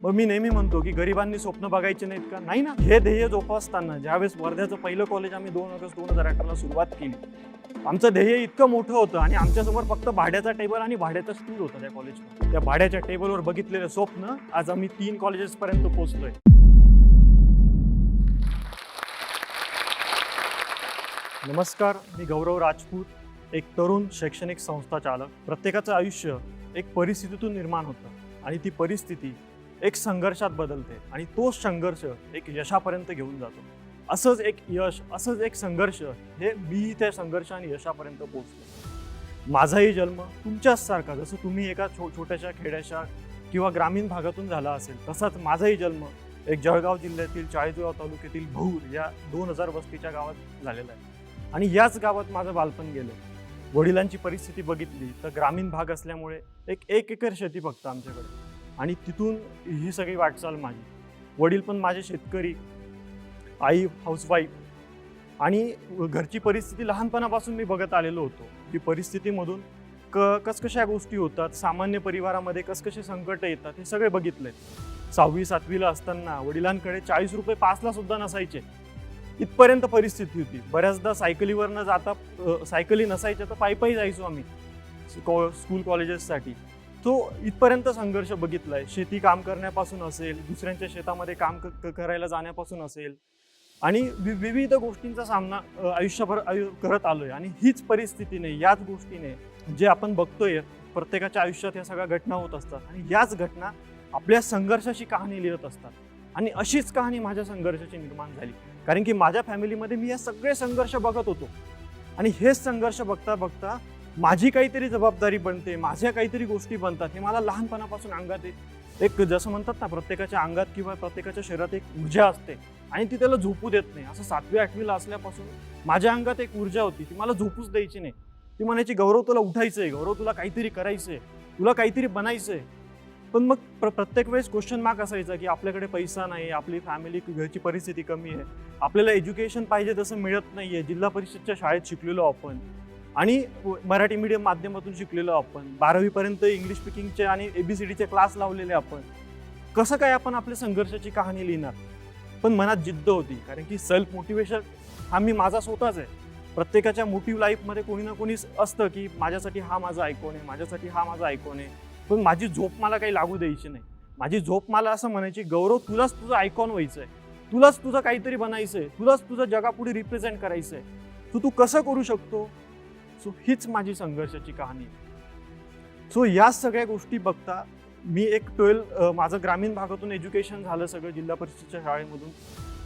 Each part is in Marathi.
मग मी नेहमी म्हणतो की गरिबांनी स्वप्न बघायचे नाहीत का? नाही ना. हे ध्येय जोपासताना ज्यावेळेस वर्ध्याचं पहिलं कॉलेज आम्ही 2 ऑगस्ट 2018ला सुरुवात केली, आमचं ध्येय इतकं मोठं होतं आणि आमच्यासमोर फक्त भाड्याचा टेबल आणि भाड्याचा स्टूल होता त्या कॉलेजमध्ये. त्या भाड्याच्या टेबलवर बघितलेलं स्वप्न आज आम्ही 3 कॉलेजेस पर्यंत पोहोचलोय. नमस्कार, मी गौरव राजपूत, एक तरुण शैक्षणिक संस्था चालक. प्रत्येकाचं आयुष्य एक परिस्थितीतून निर्माण होतं आणि ती परिस्थिती एक संघर्षात बदलते आणि तोच संघर्ष एक यशापर्यंत घेऊन जातो. असंच एक यश, असंच एक संघर्ष, हे मी त्या संघर्ष आणि यशापर्यंत पोहोचलो. माझाही जन्म तुमच्याच सारखा, जसं तुम्ही एका छोट्याशा खेड्याच्या किंवा ग्रामीण भागातून झाला असेल, तसाच माझाही जन्म एक जळगाव जिल्ह्यातील चाळीसगाव तालुक्यातील भौर या 2000 वस्तीच्या गावात झालेला आहे आणि याच गावात माझं बालपण गेलं. वडिलांची परिस्थिती बघितली तर ग्रामीण भाग असल्यामुळे एक एकर शेती फक्त आमच्याकडे आणि तिथून ही सगळी वाटचाल माझी. वडील पण माझे शेतकरी, आई हाऊसवाईफ आणि घरची परिस्थिती लहानपणापासून मी बघत आलेलो होतो की परिस्थितीमधून कशा गोष्टी होतात, सामान्य परिवारामध्ये कसे संकट येतात, हे सगळे बघितलंय. 6वी 7वीला असताना वडिलांकडे 40 रुपये पासला सुद्धा नसायचे, इथपर्यंत परिस्थिती होती. बऱ्याचदा सायकलीवर न जाता, सायकली नसायच्या तर पायी जायचो आम्ही स्कूल कॉलेजेससाठी. तो इथपर्यंत संघर्ष बघितलाय. शेती काम करण्यापासून असेल, दुसऱ्यांच्या शेतामध्ये काम करायला जाण्यापासून असेल आणि विविध गोष्टींचा सामना आयुष्यभर करत आलोय. आणि हीच परिस्थितीने, याच गोष्टीने जे आपण बघतोय, प्रत्येकाच्या आयुष्यात या सगळ्या घटना होत असतात आणि याच घटना आपल्या संघर्षाची कहाणी लिहित असतात. आणि अशीच कहाणी माझ्या संघर्षाची निर्माण झाली, कारण की माझ्या फॅमिलीमध्ये मी हे सगळे संघर्ष बघत होतो आणि हेच संघर्ष बघता बघता माझी काहीतरी जबाबदारी बनते, माझ्या काहीतरी गोष्टी बनतात, हे मला लहानपणापासून अंगात एक जसं म्हणतात ना, प्रत्येकाच्या अंगात किंवा प्रत्येकाच्या शरीरात एक ऊर्जा असते आणि ती त्याला झोपू देत नाही. असं 7वी 8वीला असल्यापासून माझ्या अंगात एक ऊर्जा होती, ती मला झोपूच द्यायची नाही. ती म्हणायची, गौरव तुला उठायचंय, गौरव तुला काहीतरी करायचंय, तुला काहीतरी बनायचंय. पण मग प्रत्येक वेळेस क्वेश्चन मार्क असायचा की आपल्याकडे पैसा नाही, आपली फॅमिली, घरची परिस्थिती कमी आहे, आपल्याला एज्युकेशन पाहिजे तसं मिळत नाहीये. जिल्हा परिषदच्या शाळेत शिकलेलो आपण आणि मराठी मीडियम माध्यमातून शिकलेलो आपण, 12वी पर्यंत इंग्लिश स्पीकिंगचे आणि ABCDचे क्लास लावलेले आपण. कसं काय आपण आपल्या संघर्षाची कहाणी लिहिणार? पण मनात जिद्द होती, कारण की सेल्फ मोटिवेशन हा मी माझा स्वतःच आहे. प्रत्येकाच्या मोटिव्ह लाईफमध्ये कोणी ना कोणी असतं की माझ्यासाठी हा माझा आयकॉन आहे, माझ्यासाठी हा माझा आयकॉन आहे. पण माझी झोप मला काही लागू द्यायची नाही. माझी झोप मला असं म्हणायची, गौरव तुलाच तुझं आयकॉन व्हायचंय, तुलाच तुझं काहीतरी बनायचंय, तुलाच तुझं जगापुढे रिप्रेझेंट करायचंय. तू कसं करू शकतो? सो हीच माझी संघर्षाची कहाणी. सो या सगळ्या गोष्टी बघता मी एक 12 माझं ग्रामीण भागातून एज्युकेशन झालं सगळं, जिल्हा परिषदच्या शाळेमधून.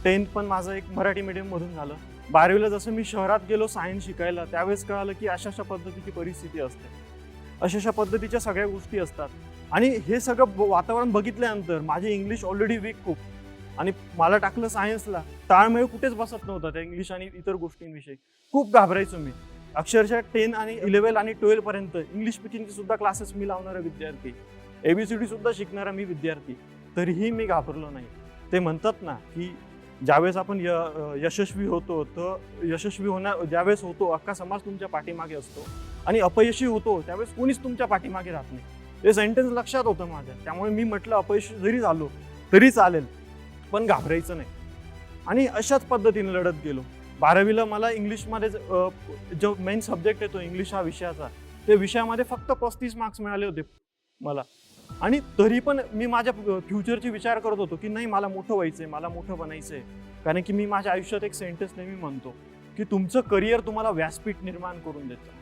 10th पण माझं एक मराठी मीडियममधून झालं. 12वीला जसं मी शहरात गेलो सायन्स शिकायला, त्यावेळेस कळालं की अशा पद्धतीची परिस्थिती असते, अशा पद्धतीच्या सगळ्या गोष्टी असतात. आणि हे सगळं वातावरण बघितल्यानंतर माझी इंग्लिश ऑलरेडी वीक खूप, आणि मला टाकलं सायन्सला, ताळमेळ कुठेच बसत नव्हता त्या इंग्लिश आणि इतर गोष्टींविषयी. खूप घाबरायचो मी. अक्षरशः 10 आणि 11 आणि 12 पर्यंत इंग्लिश स्पीकिंगचे सुद्धा क्लासेस मी लावणारा विद्यार्थी, ABCD सुद्धा शिकणारा मी विद्यार्थी, तरीही मी घाबरलो नाही. ते म्हणतात ना की ज्यावेळेस आपण यशस्वी होतो, तर यशस्वी ज्यावेळेस होतो, अख्खा समाज तुमच्या पाठीमागे असतो आणि अपयशी होतो त्यावेळेस कोणीच तुमच्या पाठीमागे राहत नाही. हे सेंटेन्स लक्षात होतं माझ्या. त्यामुळे मी म्हटलं, अपयशी जरी झालो तरी चालेल, पण घाबरायचं नाही. आणि अशाच पद्धतीने लढत गेलो. 12वीला मला इंग्लिशमध्ये जो मेन सब्जेक्ट येतो इंग्लिश हा विषयाचा, त्या विषयामध्ये फक्त 35 मार्क्स मिळाले होते मला. आणि तरी पण मी माझ्या फ्युचरची विचार करत होतो की नाही, मला मोठं व्हायचंय, मला मोठं बनायचंय. कारण की मी माझ्या आयुष्यात एक सेंटेन्स नेहमी म्हणतो की तुमचं करिअर तुम्हाला व्यासपीठ निर्माण करून देतं.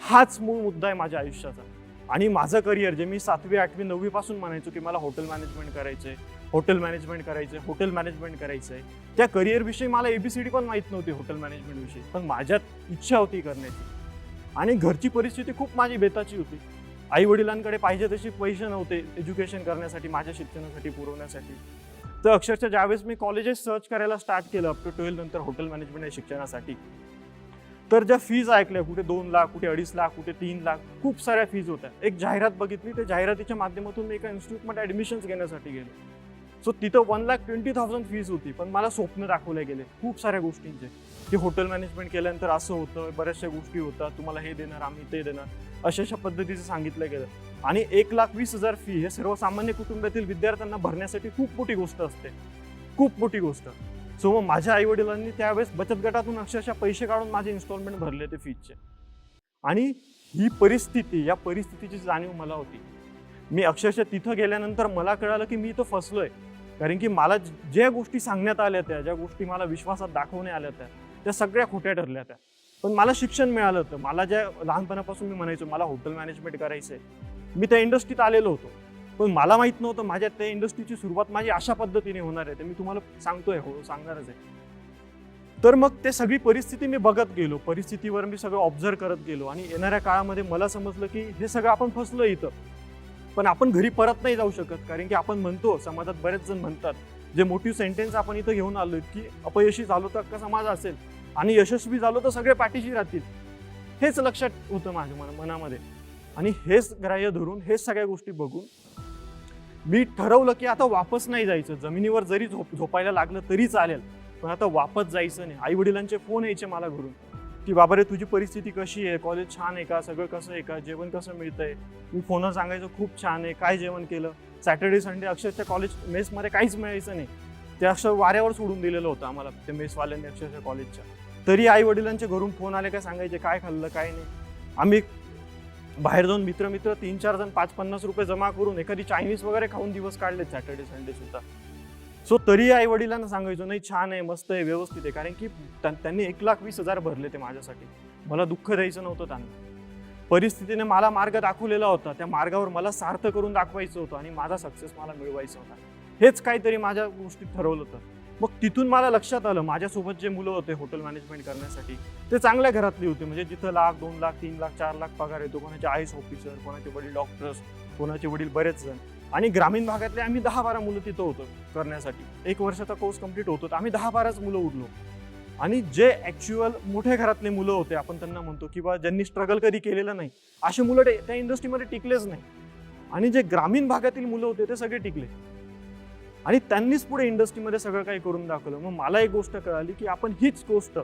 हाच मूळ मुद्दा आहे माझ्या आयुष्याचा. आणि माझं करिअर जे मी 7वी 8वी 9वी पासून म्हणायचो की मला हॉटेल मॅनेजमेंट करायचंय, हॉटेल मॅनेजमेंट करायचंय, हॉटेल मॅनेजमेंट करायचंय, त्या करिअरविषयी मला ABCD पण माहीत नव्हती हॉटेल मॅनेजमेंटविषयी, पण माझ्यात इच्छा होती करण्याची. आणि घरची परिस्थिती खूप माझी बेताची होती. आई वडिलांकडे पाहिजे तशी पैसे नव्हते एज्युकेशन करण्यासाठी, माझ्या शिक्षणासाठी पुरवण्यासाठी. तर अक्षरशः ज्यावेळेस मी कॉलेजेस सर्च करायला स्टार्ट केलं अप टू 12 नंतर हॉटेल मॅनेजमेंट या शिक्षणासाठी, तर ज्या फीज ऐकल्या, कुठे 2 लाख, कुठे 2.5 लाख, कुठे 3 लाख, खूप साऱ्या फीज होत्या. एक जाहिरात बघितली, त्या जाहिरातीच्या माध्यमातून मी एका इन्स्टिट्यूटमध्ये ॲडमिशन्स घेण्यासाठी गेलो. सो तिथं 1,20,000 फीज होती. पण मला स्वप्न दाखवले गेले खूप साऱ्या गोष्टींचे, की हॉटेल मॅनेजमेंट केल्यानंतर असं होतं, बऱ्याचशा गोष्टी होतात, तुम्हाला हे देणार, आम्ही ते देणार, अशा पद्धतीचं सांगितलं गेलं. आणि 1,20,000 फी हे सर्वसामान्य कुटुंबातील विद्यार्थ्यांना भरण्यासाठी खूप मोठी गोष्ट असते, खूप मोठी गोष्ट. सो मग माझ्या आई वडिलांनी त्यावेळेस बचत गटातून अक्षरशः पैसे काढून माझे इन्स्टॉलमेंट भरले ते फीजचे. आणि ही परिस्थिती, या परिस्थितीची जाणीव मला होती. मी अक्षरशः तिथं गेल्यानंतर मला कळालं की मी इथं फसलोय. कारण की मला ज्या गोष्टी सांगण्यात आल्या त्या, ज्या गोष्टी मला विश्वासात दाखवण्यात आल्या त्या सगळ्या खोट्या ठरल्या त्या. पण मला शिक्षण मिळालं होतं. मला ज्या लहानपणापासून मी म्हणायचो मला हॉटेल मॅनेजमेंट करायचंय, मी त्या इंडस्ट्रीत आलेलो होतो. पण मला माहित नव्हतं माझ्या त्या इंडस्ट्रीची सुरुवात माझी अशा पद्धतीने होणार आहे. ते मी तुम्हाला सांगतोय, हो सांगणारच आहे. तर मग ते सगळी परिस्थिती मी बघत गेलो, परिस्थितीवर मी सगळं ऑब्झर्व करत गेलो आणि येणाऱ्या काळामध्ये मला समजलं की हे सगळं आपण फसलो इथं. पण आपण घरी परत नाही जाऊ शकत. कारण की आपण म्हणतो, समाजात बरेच जण म्हणतात, जे मोटिव्ह सेंटेन्स आपण इथं घेऊन आलोय की अपयशी झालो तर अख्खा समाज असेल आणि यशस्वी झालो तर सगळे पाठीशी राहतील. हेच लक्षात होतं माझ्या मनामध्ये. आणि हेच ग्राह्य धरून, हेच सगळ्या गोष्टी बघून मी ठरवलं की आता वापस नाही जायचं. जमिनीवर जरी झोपायला लागलं तरी चालेल, पण आता वापस जायचं नाही. आई वडिलांचे फोन यायचे मला घरून की बाबा रे तुझी परिस्थिती कशी आहे, कॉलेज छान आहे का, सगळं कसं आहे का, जेवण कसं मिळतंय. मी फोनवर सांगायचं खूप छान आहे, काय जेवण केलं. सॅटर्डे संडे अक्षरशः कॉलेज मेसमध्ये काहीच मिळायचं नाही. ते असं वाऱ्यावर सोडून दिलेलं होतं आम्हाला ते मेसवाल्यांनी अक्षरशः कॉलेजच्या. तरी आई वडिलांचे घरून फोन आले, काय सांगायचे काय खाल्लं काय नाही. आम्ही बाहेर जाऊन मित्र 3-4 जण 5-50 रुपये जमा करून एखादी चायनीज वगैरे खाऊन दिवस काढले सॅटर्डे संडे सुद्धा. सो तरी आई वडिलांना सांगायचो नाही छान आहे, मस्त आहे, व्यवस्थित आहे. कारण की त्यांनी 1,20,000 भरले ते माझ्यासाठी. मला दुःख द्यायचं नव्हतं त्यांना. परिस्थितीने मला मार्ग दाखवलेला होता, त्या मार्गावर मला सार्थ करून दाखवायचं होतं आणि माझा सक्सेस मला मिळवायचा होता. हेच काहीतरी माझ्या गोष्टीत ठरवलं होतं. मग तिथून मला लक्षात आलं माझ्यासोबत जे मुलं होते हॉटेल मॅनेजमेंट करण्यासाठी ते चांगल्या घरातली होती. म्हणजे जिथं 1,00,000, 2,00,000, 3,00,000, 4,00,000 पगार येतो. कोणाचे आयएस ऑफिसर, कोणाचे वडील डॉक्टर्स, कोणाचे वडील बरेच जण. आणि ग्रामीण भागातले आम्ही 10-12 मुलं तिथं होतो करण्यासाठी. 1 वर्षाचा कोर्स कंप्लीट होतो तर आम्ही 10-12च मुलं उरलो. आणि जे ॲक्च्युअल मोठ्या घरातले मुलं होते, आपण त्यांना म्हणतो किंवा ज्यांनी स्ट्रगल कधी केलेलं नाही, असे मुलं त्या इंडस्ट्रीमध्ये टिकलेच नाही. आणि जे ग्रामीण भागातील मुलं होते ते सगळे टिकले आणि त्यांनीच पुढे इंडस्ट्रीमध्ये सगळं काही करून दाखवलं. मग मला एक गोष्ट कळाली की आपण हीच गोष्ट,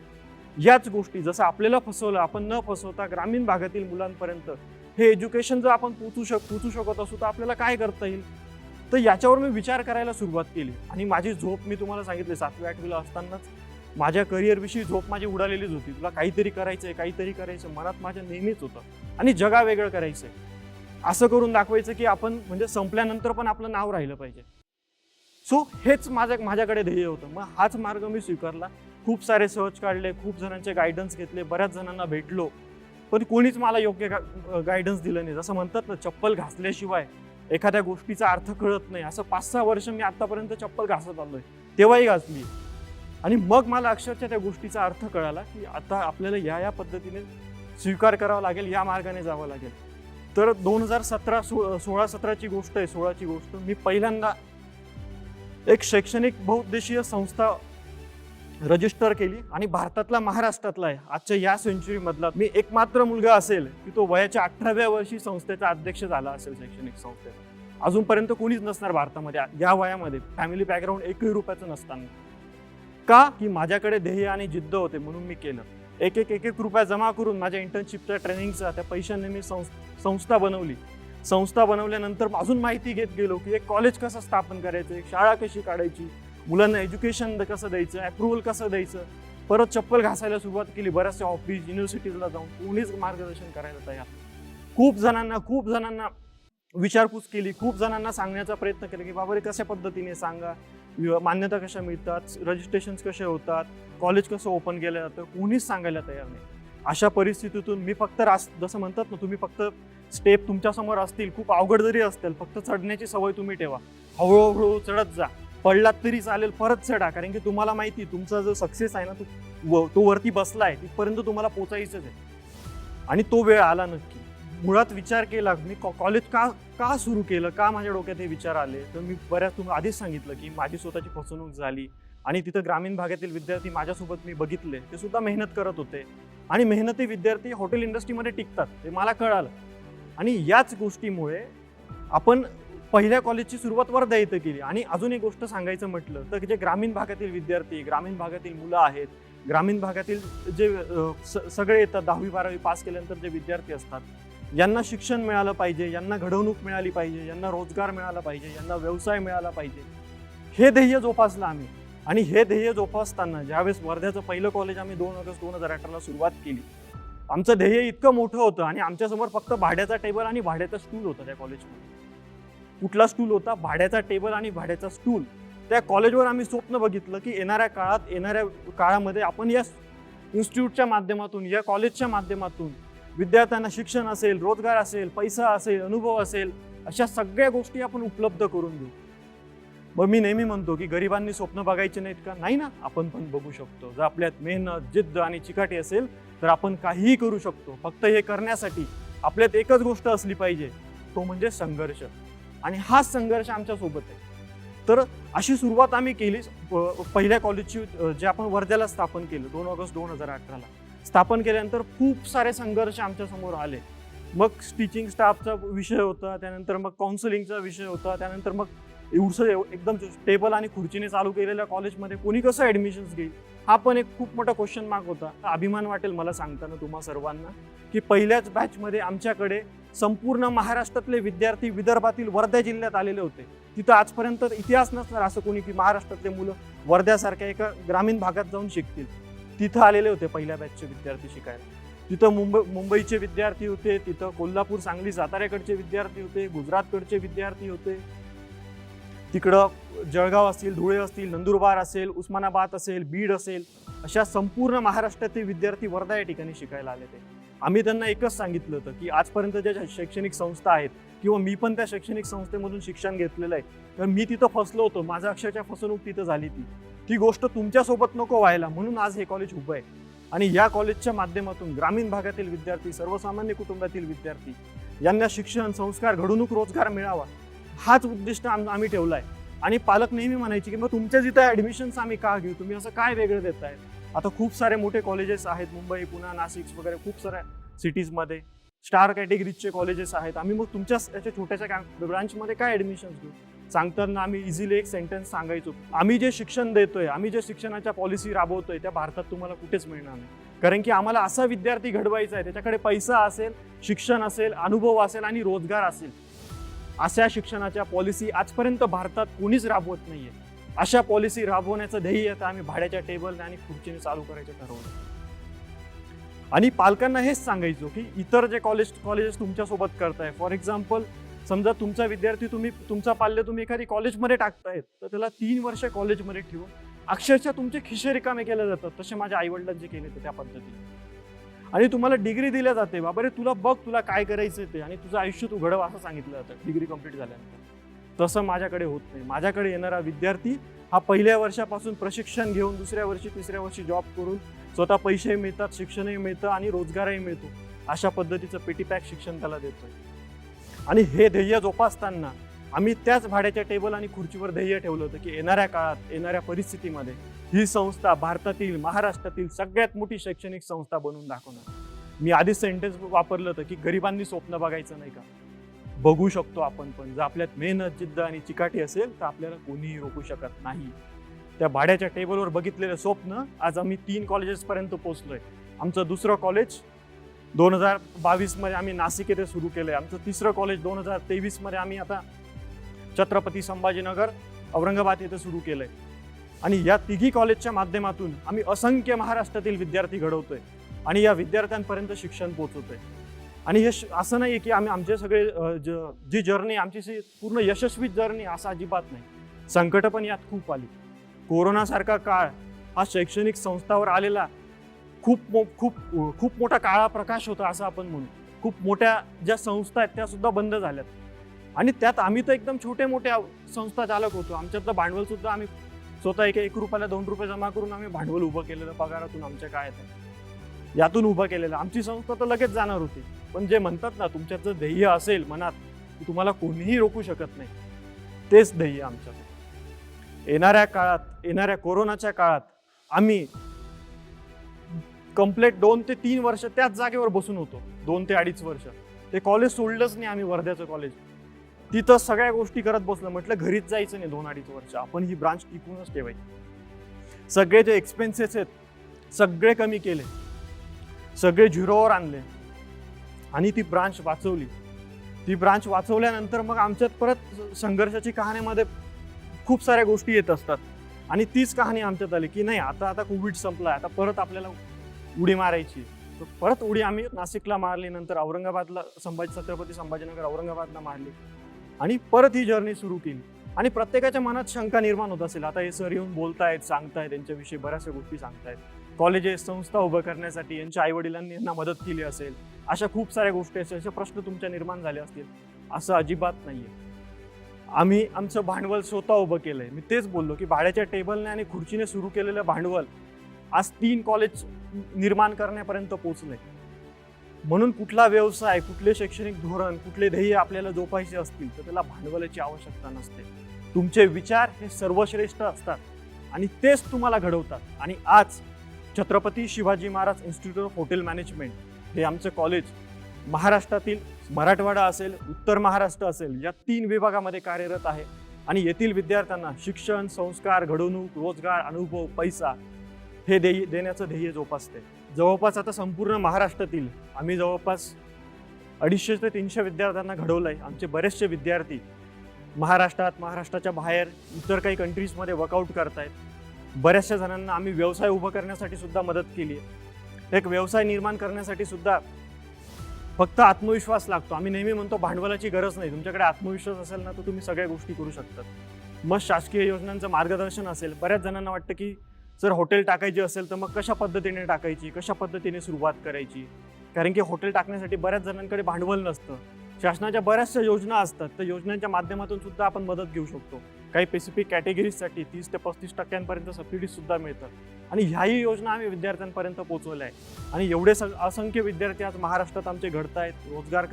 याच गोष्टी जसं आपल्याला फसवलं, आपण न फसवता ग्रामीण भागातील मुलांपर्यंत हे एज्युकेशन जर आपण पोचू शकत असू तर आपल्याला काय करता येईल. तर याच्यावर मी विचार करायला सुरुवात केली. आणि माझी झोप, मी तुम्हाला सांगितले 7वी-8वीला असतानाच माझ्या करिअरविषयी झोप माझी उडालेलीच होती. तुला काहीतरी करायचंय, काहीतरी करायचं मनात माझ्या नेहमीच होतं. आणि जगा वेगळं करायचंय, असं करून दाखवायचं की आपण म्हणजे संपल्यानंतर पण आपलं नाव राहिलं पाहिजे. सो हेच माझ्याकडे ध्येय होतं. मग हाच मार्ग मी स्वीकारला. खूप सारे सर्च काढले, खूप जणांचे गायडन्स घेतले, बऱ्याच जणांना भेटलो, पण कोणीच मला योग्य गायडन्स दिलं नाही. जसं म्हणतात ना, चप्पल घासल्याशिवाय एखाद्या गोष्टीचा अर्थ कळत नाही. असं 5-6 वर्ष मी आतापर्यंत चप्पल घासत आलोय, तेव्हाही घासली. आणि मग मला अक्षरशः त्या गोष्टीचा अर्थ कळाला की आता आपल्याला या पद्धतीने स्वीकार करावा लागेल, या मार्गाने जावं लागेल. तर 2016-17ची गोष्ट आहे, 16ची गोष्ट, मी पहिल्यांदा एक शैक्षणिक बहुउद्देशीय संस्था रजिस्टर केली आणि भारतातला, महाराष्ट्रातला आहे आजच्या या सेंचुरीमधला मी एकमात्र मुलगा असेल की तो वयाच्या 18व्या वर्षी संस्थेचा अध्यक्ष झाला असेल शैक्षणिक संस्थेचा. अजूनपर्यंत कोणीच नसणार भारतामध्ये या वयामध्ये, फॅमिली बॅकग्राऊंड 1 रुपयाचं नसताना. का की माझ्याकडे ध्येय आणि जिद्द होते म्हणून मी केलं. एक रुपया जमा करून माझ्या इंटर्नशिपच्या ट्रेनिंगचा त्या पैशाने मी संस्था बनवली. संस्था बनवल्यानंतर अजून माहिती घेत गेलो की एक कॉलेज कसं स्थापन करायचं, एक शाळा कशी काढायची, मुलांना एज्युकेशन कसं द्यायचं, अप्रुव्हल कसं द्यायचं. परत चप्पल घासायला सुरुवात केली. बऱ्याचशा ऑफिस, युनिव्हर्सिटीजला जाऊन कोणीच मार्गदर्शन करायला तयार. खूप जणांना विचारपूस केली, खूप जणांना सांगण्याचा प्रयत्न केला की बाबा रे कशा पद्धतीने सांगा, मान्यता कशा मिळतात, रजिस्ट्रेशन्स कसे होतात, कॉलेज कसं ओपन केलं जातं, कोणीच सांगायला तयार नाही. अशा परिस्थितीतून मी फक्त जसं म्हणतात ना, तुम्ही फक्त स्टेप तुमच्यासमोर असतील, खूप अवघड जरी असतील, फक्त चढण्याची सवय तुम्ही ठेवा. हळूहळू चढत जा, पडलात तरी चालेल, परत चढा. कारण की तुम्हाला माहिती तुमचा जो सक्सेस आहे ना, तो वरती बसलाय, तिथपर्यंत तुम्हाला पोचायचंच आहे. आणि तो वेळ आला नक्की. मुळात विचार केला मी कॉलेज का सुरू केलं, का माझ्या डोक्यात हे विचार आले. तर मी तुम्ही आधीच सांगितलं की माझी स्वतःची फसवणूक झाली आणि तिथं ग्रामीण भागातील विद्यार्थी माझ्यासोबत मी बघितले, ते सुद्धा मेहनत करत होते आणि मेहनती विद्यार्थी हॉटेल इंडस्ट्रीमध्ये टिकतात हे मला कळालं. आणि याच गोष्टीमुळे आपण पहिल्या कॉलेजची सुरुवात वर्धा इथं केली. आणि अजून एक गोष्ट सांगायचं म्हटलं तर जे ग्रामीण भागातील विद्यार्थी, ग्रामीण भागातील मुलं आहेत, ग्रामीण भागातील जे सगळे येतात 10वी-12वी पास केल्यानंतर जे विद्यार्थी असतात, यांना शिक्षण मिळालं पाहिजे, यांना घडवणूक मिळाली पाहिजे, यांना रोजगार मिळाला पाहिजे, यांना व्यवसाय मिळाला पाहिजे, हे ध्येय जोपासलं आम्ही. आणि हे ध्येय जोपासताना ज्यावेळेस वर्ध्याचं पहिलं कॉलेज आम्ही 2 ऑगस्ट 2018ला सुरुवात केली, आमचं ध्येय इतकं मोठं होतं आणि आमच्यासमोर फक्त भाड्याचा टेबल आणि भाड्याचा स्टूल होता त्या कॉलेजमध्ये. कुठला स्टूल होता? भाड्याचा टेबल आणि भाड्याचा स्टूल. त्या कॉलेजवर आम्ही स्वप्न बघितलं की येणाऱ्या काळामध्ये आपण या इन्स्टिट्यूटच्या माध्यमातून, या कॉलेजच्या माध्यमातून विद्यार्थ्यांना शिक्षण असेल, रोजगार असेल, पैसा असेल, अनुभव असेल, अशा सगळ्या गोष्टी आपण उपलब्ध करून देऊ. मग मी नेहमी म्हणतो की गरिबांनी स्वप्न बघायचे नाहीत का? नाही ना, आपण पण बघू शकतो. जर आपल्यात मेहनत, जिद्द आणि चिकाटी असेल तर आपण काहीही करू शकतो. फक्त हे करण्यासाठी आपल्यात एकच गोष्ट असली पाहिजे, तो म्हणजे संघर्ष. आणि हाच संघर्ष आमच्या सोबत आहे. तर अशी सुरुवात आम्ही केली पहिल्या कॉलेजची, जे आपण वर्ध्याला स्थापन केलं 2 ऑगस्ट 2018ला. स्थापन केल्यानंतर खूप सारे संघर्ष आमच्या समोर आले. मग टीचिंग स्टाफचा विषय होता, त्यानंतर मग काउन्सिलिंगचा विषय होता, त्यानंतर मग एवढं एकदम टेबल आणि खुर्चीने चालू केलेल्या कॉलेजमध्ये कोणी कसं ॲडमिशन्स घेईल, हा पण एक खूप मोठा क्वेश्चन मार्क होता. अभिमान वाटेल मला सांगताना तुम्हा सर्वांना की पहिल्याच बॅचमध्ये आमच्याकडे संपूर्ण महाराष्ट्रातले विद्यार्थी विदर्भातील वर्धा जिल्ह्यात आलेले होते. तिथं आजपर्यंत इतिहास नसणार असं कोणी की महाराष्ट्रातले मुलं वर्ध्यासारख्या एका ग्रामीण भागात जाऊन शिकतील. तिथं आलेले होते पहिल्या बॅचचे विद्यार्थी शिकायला. तिथं मुंबईचे विद्यार्थी होते, तिथं कोल्हापूर, सांगली, साताऱ्याकडचे विद्यार्थी होते, गुजरातकडचे विद्यार्थी होते, तिकडं जळगाव असतील, धुळे असतील, नंदुरबार असेल, उस्मानाबाद असेल, बीड असेल, अशा संपूर्ण महाराष्ट्रातील विद्यार्थी वर्धा या ठिकाणी शिकायला आले ते. आम्ही त्यांना एकच सांगितलं होतं की आजपर्यंत ज्या शैक्षणिक संस्था आहेत किंवा मी पण त्या शैक्षणिक संस्थेमधून शिक्षण घेतलेलं आहे, तर मी तिथं फसलो होतो, माझं अक्षरशः फसवणूक तिथं झाली. ती गोष्ट तुमच्यासोबत नको व्हायला, म्हणून आज हे कॉलेज उभं आहे. आणि या कॉलेजच्या माध्यमातून ग्रामीण भागातील विद्यार्थी, सर्वसामान्य कुटुंबातील विद्यार्थी यांना शिक्षण, संस्कार, घडवणूक, रोजगार मिळावा, हाच उद्दिष्ट आम्ही ठेवला आहे. आणि पालक नेहमी म्हणायचे की मग तुमच्या जिथं ॲडमिशन्स आम्ही का घेऊ, तुम्ही असं काय वेगळं देताय? आता खूप सारे मोठे कॉलेजेस आहेत, मुंबई, पुणे, नाशिक वगैरे खूप साऱ्या सिटीजमध्ये स्टार कॅटेगरीजचे कॉलेजेस आहेत. आम्ही मग तुमच्या याच्या छोट्याशा ब्रांचमध्ये काय ॲडमिशन्स घेऊ? सांगताना आम्ही इझिली एक सेंटेन्स सांगायचो, आम्ही जे शिक्षण देतोय, आम्ही जे शिक्षणाच्या पॉलिसी राबवतोय त्या भारतात तुम्हाला कुठेच मिळणार नाही. कारण की आम्हाला असा विद्यार्थी घडवायचा आहे, त्याच्याकडे पैसा असेल, शिक्षण असेल, अनुभव असेल आणि रोजगार असेल. अशा शिक्षणाच्या पॉलिसी आजपर्यंत भारतात कोणीच राबवत नाहीये. अशा पॉलिसी राबवण्याचं ध्येय आता आम्ही भाड्याच्या टेबल आणि खुर्चीने चालू करायचं ठरवलं. आणि पालकांना हेच सांगायचो की इतर जे कॉलेजेस तुमच्यासोबत करताय, फॉर एक्झाम्पल समजा तुमचा विद्यार्थी तुमचा पाल्य तुम्ही एखादी कॉलेजमध्ये टाकतायत, तर त्याला 3 वर्ष कॉलेजमध्ये ठेवून अक्षरशः तुमचे खिशे रिकामे केले जातात. तसे माझ्या आईवडिलांनी जे केले ते त्या पद्धतीने. आणि तुम्हाला डिग्री दिल्या जाते, बाबा रे तुला बघ, तुला काय करायचं ते, आणि तुझं आयुष्य तू घडव असं सांगितलं जातं डिग्री कंप्लीट झाल्यानंतर. तसं माझ्याकडे होत नाही. माझ्याकडे येणारा विद्यार्थी हा पहिल्या वर्षापासून प्रशिक्षण घेऊन दुसऱ्या वर्षी, तिसऱ्या वर्षी जॉब करून स्वतः पैसेही मिळतात, शिक्षणही मिळतं आणि रोजगारही मिळतो. अशा पद्धतीचं पेटी पॅक शिक्षण त्याला देतोय. आणि हे ध्येय जोपासताना आम्ही त्याच भाड्याच्या टेबल आणि खुर्चीवर ध्येय ठेवलं होतं की येणाऱ्या काळात, येणाऱ्या परिस्थितीमध्ये ही संस्था भारतातील, महाराष्ट्रातील सगळ्यात मोठी शैक्षणिक संस्था बनवून दाखवणार. मी आधीच सेंटेन्स वापरलं होतं की गरिबांनी स्वप्न बघायचं नाही का? बघू शकतो आपण पण. जर आपल्यात मेहनत, जिद्द आणि चिकाटी असेल तर आपल्याला कोणीही रोखू शकत नाही. त्या भाड्याच्या टेबलवर बघितलेलं स्वप्न आज आम्ही 3 कॉलेजेसपर्यंत पोहोचलोय. आमचं दुसरं कॉलेज 2022मध्ये आम्ही नाशिक येथे सुरू केलंय. आमचं तिसरं कॉलेज 2023मध्ये आम्ही आता छत्रपती संभाजीनगर, औरंगाबाद येथे सुरू केलंय. आणि या तिघी कॉलेजच्या माध्यमातून आम्ही असंख्य महाराष्ट्रातील विद्यार्थी घडवतोय आणि या विद्यार्थ्यांपर्यंत शिक्षण पोहोचवतोय. आणि हे असं नाही की आमचे सगळे जी जर्नी आमची पूर्ण यशस्वी जर्नी असं अजिबात नाही. संकट पण यात खूप आली. कोरोनासारखा काळ हा शैक्षणिक संस्थावर आलेला खूप मोठा काळा प्रकाश होता असं आपण म्हणू. खूप मोठ्या ज्या संस्था आहेत त्या सुद्धा बंद झाल्यात. आणि त्यात आम्ही तर एकदम छोटे मोठ्या संस्था चालक होतो. आमच्यातलं भांडवल सुद्धा आम्ही स्वतः एक रुपयाला 2 रुपये जमा करून आम्ही भांडवल उभं केलेलं, पगारातून आमच्या काय येतं यातून उभं केलेलं. आमची संस्था तर लगेच जाणार होती. पण जे म्हणतात ना, तुमच्यात जर ध्येय असेल मनात, की तुम्हाला कोणीही रोखू शकत नाही, तेच ध्येय आमच्यात. येणाऱ्या काळात, येणाऱ्या कोरोनाच्या काळात आम्ही कंप्लीट 2 ते 3 वर्ष त्याच जागेवर बसून होतो. 2 ते 2.5 वर्ष ते कॉलेज सोडलंच नाही आम्ही. वर्ध्याचं कॉलेज तिथं सगळ्या गोष्टी करत बसलो. म्हटलं घरीच जायचं नाही 2-2.5 वर्ष, आपण ही ब्रांच टिकूनच ठेवायची. सगळे जे एक्सपेन्सेस आहेत सगळे कमी केले, सगळे झिरोवर आणले. आणि ती ब्रांच वाचवली. ती ब्रांच वाचवल्यानंतर मग आमच्यात परत संघर्षाची कहाणीमध्ये खूप साऱ्या गोष्टी येत असतात आणि तीच कहाणी आमच्यात आली की नाही, आता कोविड संपला, आता परत आपल्याला उडी मारायची. तर परत उडी आम्ही नाशिकला मारली, नंतर औरंगाबादला, छत्रपती संभाजीनगर औरंगाबादला मारली आणि परत ही जर्नी सुरू केली. आणि प्रत्येकाच्या मनात शंका निर्माण होत असेल, आता हे सर येऊन बोलतायत, सांगतायत, त्यांच्याविषयी बऱ्याचशा गोष्टी सांगतायत, कॉलेजेस संस्था उभं करण्यासाठी यांच्या आईवडिलांनी यांना मदत केली असेल, अशा खूप साऱ्या गोष्टी असेल, असे प्रश्न तुमच्या निर्माण झाले असतील. असं अजिबात नाहीये. आम्ही आमचं भांडवल स्वतः उभं केलंय. मी तेच बोललो की भाड्याच्या टेबलने आणि खुर्चीने सुरू केलेलं भांडवल आज 3 कॉलेज निर्माण करण्यापर्यंत पोहोचलंय. म्हणून कुठला व्यवसाय, कुठले शैक्षणिक धोरण, कुठले ध्येय आपल्याला जोपायचे असतील तर त्याला भांडवलाची आवश्यकता नसते. तुमचे विचार हे सर्वश्रेष्ठ असतात आणि तेच तुम्हाला घडवतात. आणि आज Chhatrapati Shivaji Maharaj institute of hotel management हे आमचं कॉलेज महाराष्ट्रातील मराठवाडा असेल, उत्तर महाराष्ट्र असेल, या 3 विभागामध्ये कार्यरत आहे आणि येथील विद्यार्थ्यांना शिक्षण, संस्कार, घडवणूक, रोजगार, अनुभव, पैसा हे देण्याचं ध्येय जोपासते. जवळपास आता संपूर्ण महाराष्ट्रातील आम्ही जवळपास 250 ते 300 विद्यार्थ्यांना घडवलंय. आमचे बरेचसे विद्यार्थी महाराष्ट्रात, महाराष्ट्राच्या बाहेर इतर काही कंट्रीजमध्ये वर्कआउट करतायत. बऱ्याचशा जणांना आम्ही व्यवसाय उभं करण्यासाठी सुद्धा मदत केली आहे. एक व्यवसाय निर्माण करण्यासाठी सुद्धा फक्त आत्मविश्वास लागतो. आम्ही नेहमी म्हणतो भांडवलाची गरज नाही, तुमच्याकडे आत्मविश्वास असेल ना तर तुम्ही सगळ्या गोष्टी करू शकतात. मग शासकीय योजनांचं मार्गदर्शन असेल. बऱ्याच जणांना वाटतं की जर हॉटेल टाकायची असेल तर मग कशा पद्धतीने टाकायची, कशा पद्धतीने सुरुवात करायची, कारण की हॉटेल टाकण्यासाठी बऱ्याच जणांकडे भांडवल नसतं. शासनाच्या बऱ्याचशा योजना असतात, तर योजनांच्या माध्यमातून सुद्धा आपण मदत घेऊ शकतो. काही स्पेसिफिक कॅटेगरीजसाठी 30 ते 35% सबसिडीज सुद्धा मिळतात आणि ह्याही योजना आम्ही विद्यार्थ्यांपर्यंत पोहोचवल्या आहे. आणि एवढे असंख्य विद्यार्थी आज महाराष्ट्रात आमचे घडत आहेत. रोजगार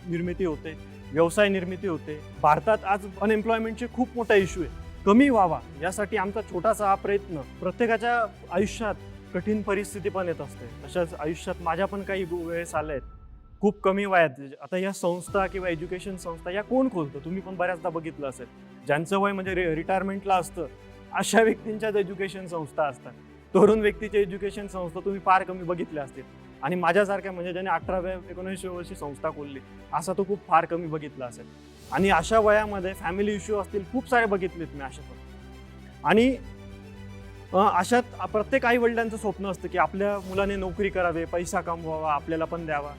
निर्मिती होते, व्यवसाय निर्मिती होते. भारतात आज अनएम्प्लॉयमेंटचे खूप मोठा इश्यू आहे, कमी व्हावा यासाठी आमचा छोटासा हा प्रयत्न. प्रत्येकाच्या आयुष्यात कठीण परिस्थिती पण येत असते. तशाच आयुष्यात माझ्या पण काही वेळेस आल्या आहेत, खूप कमी वयात. आता या संस्था किंवा एज्युकेशन संस्था या कोण खोलतं, तुम्ही पण बऱ्याचदा बघितलं असेल. ज्यांचं वय म्हणजे रिटायरमेंटला असतं अशा व्यक्तींच्याच एज्युकेशन संस्था असतात. तरुण व्यक्तीचे एज्युकेशन संस्था तुम्ही फार कमी बघितल्या असतील. आणि माझ्यासारख्या म्हणजे ज्याने 18व्या-19व्या वर्षी संस्था खोलली असा तो खूप फार कमी बघितला असेल. आणि अशा वयामध्ये फॅमिली इश्यू असतील खूप सारे बघितलेत मी अशा पण. आणि अशात प्रत्येक आई वडिलांचं स्वप्न असतं की आपल्या मुलाने नोकरी करावे, पैसा कमवावा, आपल्याला पण द्यावा.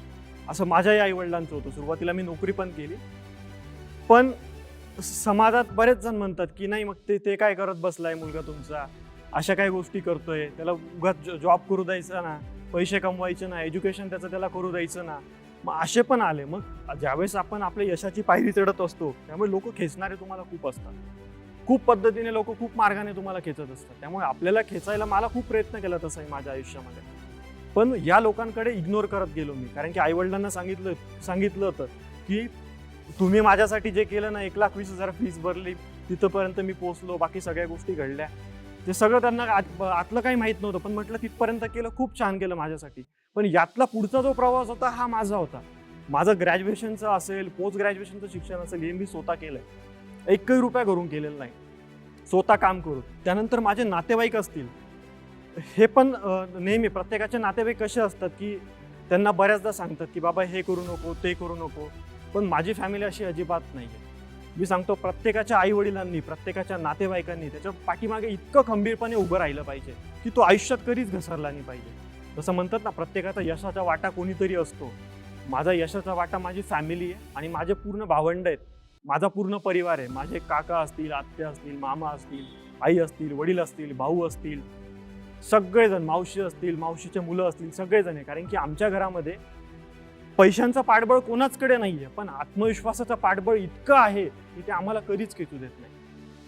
असं माझ्याही आई वडिलांचं होतं. सुरुवातीला मी नोकरी पण केली, पण समाजात बरेच जण म्हणतात की नाही, मग ते काय करत बसलाय मुलगा तुमचा, अशा काही गोष्टी करतोय, त्याला उगाच जॉब करू द्यायचा ना, पैसे कमवायचे ना, एज्युकेशन त्याचं त्याला करू द्यायचं ना. मग असे पण आले. मग ज्यावेळेस आपण आपल्या यशाची पायरी चढत असतो त्यामुळे लोक खेचणारे तुम्हाला खूप असतात. खूप पद्धतीने लोक खूप मार्गाने तुम्हाला खेचत असतात. त्यामुळे आपल्याला खेचायला मला खूप प्रयत्न केला तसाही माझ्या आयुष्यामध्ये. पण या लोकांकडे इग्नोर करत गेलो मी, कारण की आईवडिलांना सांगितलं होतं की तुम्ही माझ्यासाठी जे केलं ना, 1,20,000 फीस भरली, तिथपर्यंत मी पोहोचलो, बाकी सगळ्या गोष्टी घडल्या. ते सगळं त्यांना आतलं काही माहीत नव्हतं, पण म्हटलं तिथपर्यंत केलं, खूप छान केलं माझ्यासाठी. पण यातला पुढचा जो प्रवास होता हा माझा होता. माझं ग्रॅज्युएशनचं असेल, पोस्ट ग्रॅज्युएशनचं शिक्षण असेल, हे मी स्वतः केलंय. 1 रुपया घरून केलेलं नाही, स्वतः काम करून. त्यानंतर माझे नातेवाईक असतील, हे पण नेहमी प्रत्येकाचे नातेवाईक कसे असतात की त्यांना बऱ्याचदा सांगतात की बाबा हे करू नको, ते करू नको. पण माझी फॅमिली अशी अजिबात नाही आहे. मी सांगतो, प्रत्येकाच्या आईवडिलांनी, प्रत्येकाच्या नातेवाईकांनी त्याच्या पाठीमागे इतकं खंबीरपणे उभं राहिलं पाहिजे की तो आयुष्यात कधीच घसरला नाही पाहिजे. जसं म्हणतात ना, प्रत्येकाचा यशाचा वाटा कोणीतरी असतो. माझा यशाचा वाटा माझी फॅमिली आहे आणि माझे पूर्ण भावंड आहेत, माझा पूर्ण परिवार आहे. माझे काका असतील, आत्या असतील, मामा असतील, आई असतील, वडील असतील, भाऊ असतील, सगळेजण, मावशी असतील, मावशीचे मुलं असतील, सगळेजण आहे. कारण की आमच्या घरामध्ये पैशांचं पाठबळ कोणाचकडे नाहीये, पण आत्मविश्वासाचं पाठबळ इतकं आहे की ते आम्हाला कधीच खेचू देत नाही.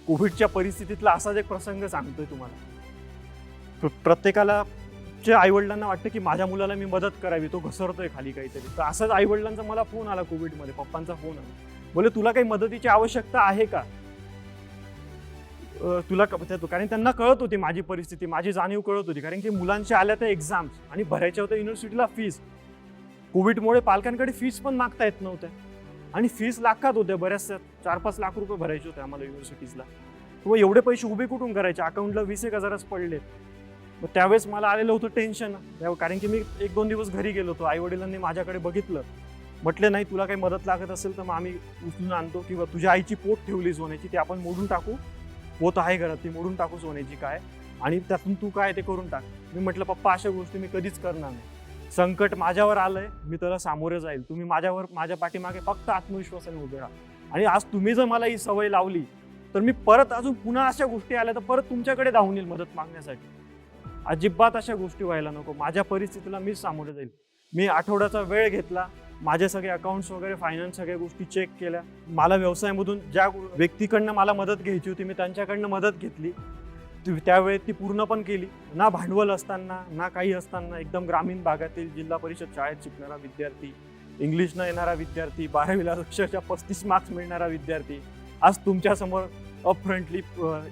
कोविडच्या परिस्थितीतला असाच एक प्रसंग सांगतोय तुम्हाला. प्रत्येकाला आईवडिलांना वाटतं की माझ्या मुलाला मी मदत करावी, तो घसरतोय खाली काहीतरी. तर असाच आईवडिलांचा मला फोन आला कोविडमध्ये, पप्पांचा फोन आला. बोले तुला काही मदतीची आवश्यकता आहे का, तुला कारण त्यांना कळत होती माझी परिस्थिती, माझी जाणीव कळत होती. कारण की मुलांच्या आल्या त्या एक्झाम्स आणि भरायच्या होत्या युनिव्हर्सिटीला फीस. कोविडमुळे पालकांकडे फीस पण मागता येत नव्हत्या आणि फीस लाखात होत्या, बऱ्याचशा 4-5 लाख रुपये भरायचे होते आम्हाला युनिव्हर्सिटीजला. मग एवढे पैसे उभे कुठून करायचे, अकाउंटला 20,000च पडलेत. मग त्यावेळेस मला आलेलं होतं टेन्शन, कारण की मी 1-2 दिवस घरी गेलो होतो. आईवडिलांनी माझ्याकडे बघितलं म्हटले नाही, तुला काही मदत लागत असेल तर मग आम्ही उचलून आणतो, किंवा तुझ्या आईची पोत ठेवली सोन्याची ती आपण मोडून टाकू, पोत आहे घरात ती मोडून टाकू सोन्याची काय, आणि त्यातून तू काय ते करून टाक. मी म्हटलं पप्पा अशा गोष्टी मी कधीच करणार नाही. संकट माझ्यावर आलंय, मी त्याला सामोरे जाईल. तुम्ही माझ्या पाठीमागे फक्त आत्मविश्वासाने उभे राहा. आणि आज तुम्ही जर मला ही सवय लावली तर मी परत अजून पुन्हा अशा गोष्टी आल्या तर परत तुमच्याकडे धावून येईल मदत मागण्यासाठी. अजिबात अशा गोष्टी व्हायला नको. माझ्या परिस्थितीला मीच सामोरे जाईल. मी आठवड्याचा वेळ घेतला, माझे सगळे अकाउंट्स वगैरे फायनान्स सगळ्या गोष्टी चेक केल्या. मला व्यवसायामधून ज्या व्यक्तीकडनं मला मदत घ्यायची होती मी त्यांच्याकडनं मदत घेतली. त्यावेळेत ती पूर्ण पण केली. ना भांडवल असताना ना काही असताना एकदम ग्रामीण भागातील जिल्हा परिषद शाळेत शिकणारा विद्यार्थी, इंग्लिश न येणारा विद्यार्थी, 12वीला अक्षरशः 35 मार्क्स मिळणारा विद्यार्थी आज तुमच्यासमोर अपफ्रंटली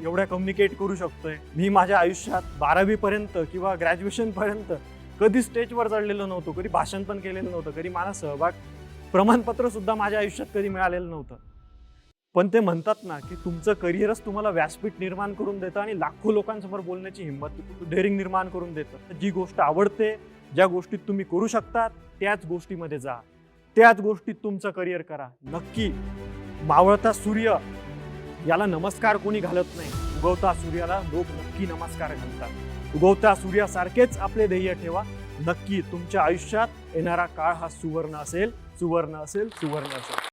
एवढ्या कम्युनिकेट करू शकतोय. मी माझ्या आयुष्यात 12वी पर्यंत किंवा ग्रॅज्युएशन पर्यंत कधी स्टेजवर चढलेलो नव्हतो, कधी भाषण पण केलेलं नव्हतं, कधी मला सहभाग प्रमाणपत्र सुद्धा माझ्या आयुष्यात कधी मिळालेलं नव्हतं. पण ते म्हणतात ना की तुमचं करिअरच तुम्हाला व्यासपीठ निर्माण करून देतं आणि लाखो लोकांसमोर बोलण्याची हिंमत, डेअरिंग निर्माण करून देतं. जी गोष्ट आवडते, ज्या गोष्टीत तुम्ही करू शकता त्याच गोष्टीमध्ये जा, त्याच गोष्टीत तुमचं करिअर करा. नक्की मावळता सूर्य याला नमस्कार कोणी घालत नाही, उगवता सूर्याला लोक नक्की नमस्कार घालतात. उगवत्या सूर्यासारखेच आपले ध्येय ठेवा. नक्की तुमच्या आयुष्यात येणारा काळ हा सुवर्ण असेल, सुवर्ण असेल, सुवर्ण असेल.